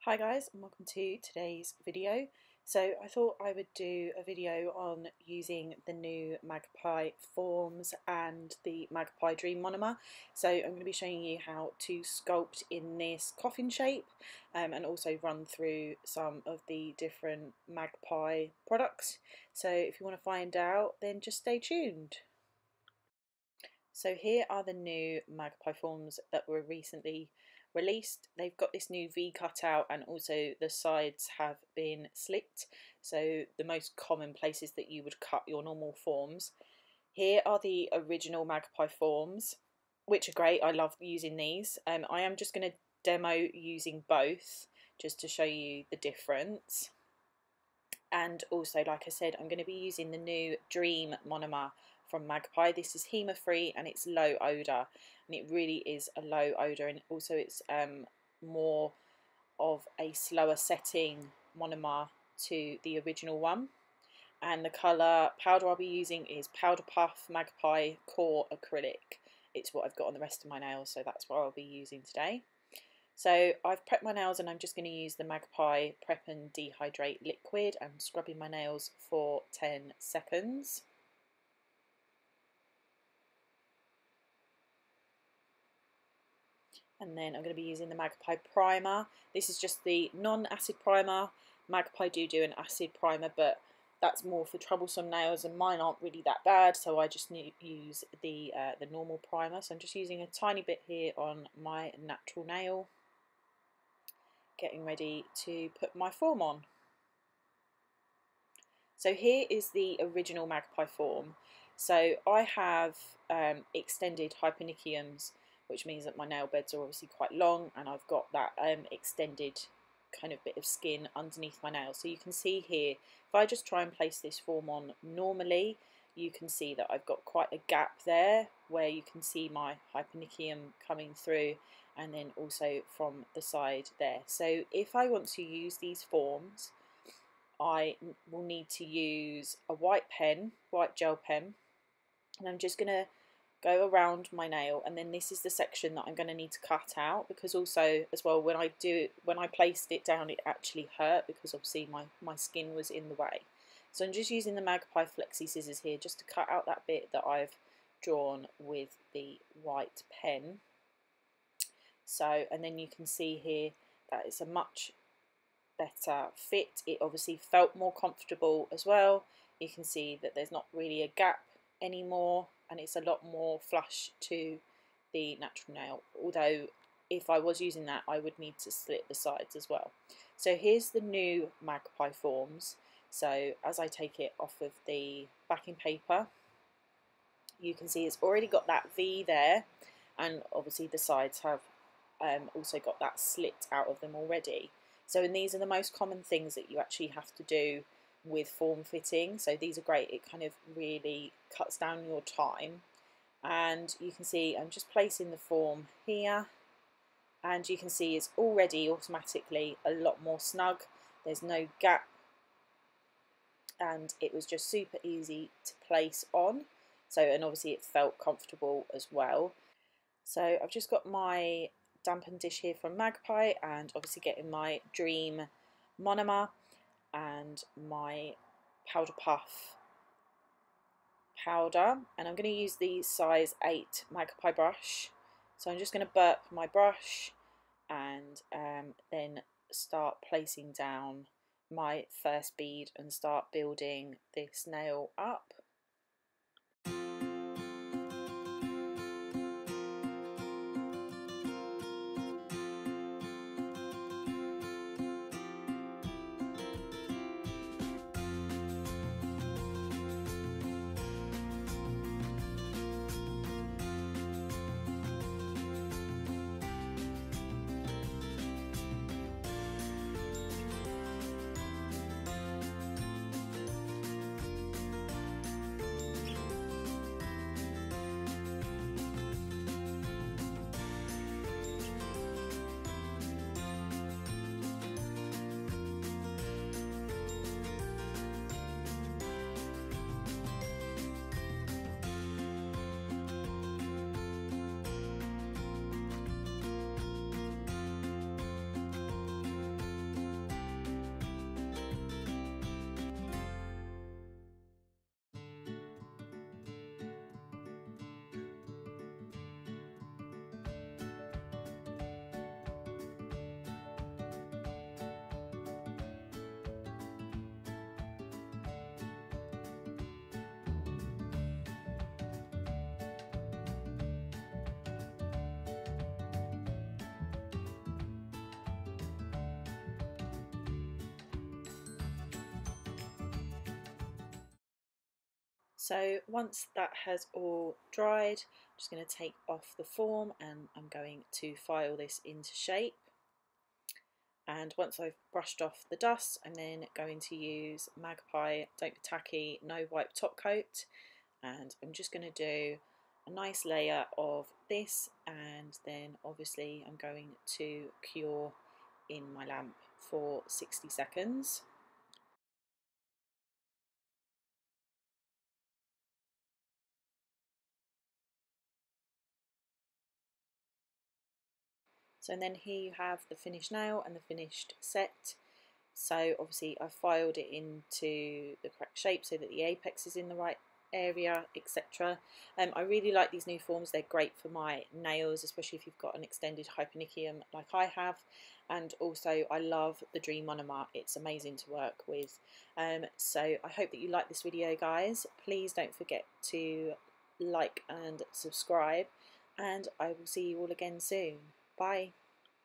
Hi guys, and welcome to today's video. So I thought I would do a video on using the new Magpie Forms and the Magpie Dream Monomer. So I'm going to be showing you how to sculpt in this coffin shape and also run through some of the different Magpie products. So if you want to find out, then just stay tuned. So here are the new Magpie Forms that were recently released. They've got this new V cutout and also the sides have been slit, so the most common places that you would cut your normal forms. Here are the original Magpie Forms, which are great. I love using these. I am just going to demo using both just to show you the difference. And also, like I said, I'm going to be using the new Dream Monomer from Magpie. This is HEMA free and it's low odour, and it really is a low odour, and also it's more of a slower setting monomer to the original one. And the colour powder I'll be using is Powder Puff Magpie Core Acrylic. It's what I've got on the rest of my nails, so that's what I'll be using today. So I've prepped my nails and I'm just going to use the Magpie Prep and Dehydrate liquid and scrubbing my nails for 10 seconds. And then I'm going to be using the Magpie primer. This is just the non-acid primer. Magpie do an acid primer, but that's more for troublesome nails, and mine aren't really that bad, so I just need to use the normal primer. So I'm just using a tiny bit here on my natural nail, getting ready to put my form on. So here is the original Magpie form. So I have extended hypericiums, which means that my nail beds are obviously quite long, and I've got that extended kind of bit of skin underneath my nail. So you can see here, if I just try and place this form on normally, you can see that I've got quite a gap there where you can see my hypericium coming through, and then also from the side there. So if I want to use these forms, I will need to use a white pen, white gel pen, and I'm just going to go around my nail, and then this is the section that I'm going to need to cut out, because also as well when I placed it down it actually hurt, because obviously my skin was in the way. So I'm just using the Magpie Flexi scissors here just to cut out that bit that I've drawn with the white pen. So, and then you can see here that it's a much better fit. It obviously felt more comfortable as well. You can see that there's not really a gap anymore, and it's a lot more flush to the natural nail, although if I was using that I would need to slit the sides as well. So here's the new Magpie Forms. So as I take it off of the backing paper, you can see it's already got that V there, and obviously the sides have also got that slit out of them already. So, and these are the most common things that you actually have to do with form fitting. So these are great. It kind of really cuts down your time. And you can see I'm just placing the form here, and you can see it's already automatically a lot more snug. There's no gap, and it was just super easy to place on. So, and obviously it felt comfortable as well. So I've just got my dampened dish here from Magpie, and obviously getting my Dream Monomer and my Powder Puff powder, and I'm going to use the size 8 Magpie brush. So I'm just going to burp my brush and then start placing down my first bead and start building this nail up. So once that has all dried, I'm just going to take off the form and I'm going to file this into shape. And once I've brushed off the dust, I'm then going to use Magpie Don't Be Tacky No Wipe Top Coat, and I'm just going to do a nice layer of this, and then obviously I'm going to cure in my lamp for 60 seconds. So and then here you have the finished nail and the finished set. So obviously I've filed it into the correct shape so that the apex is in the right area, etc. I really like these new forms. They're great for my nails, especially if you've got an extended hypernicum like I have. And also I love the Dream Monomer. It's amazing to work with. So I hope that you like this video, guys. Please don't forget to like and subscribe, and I will see you all again soon. Bye.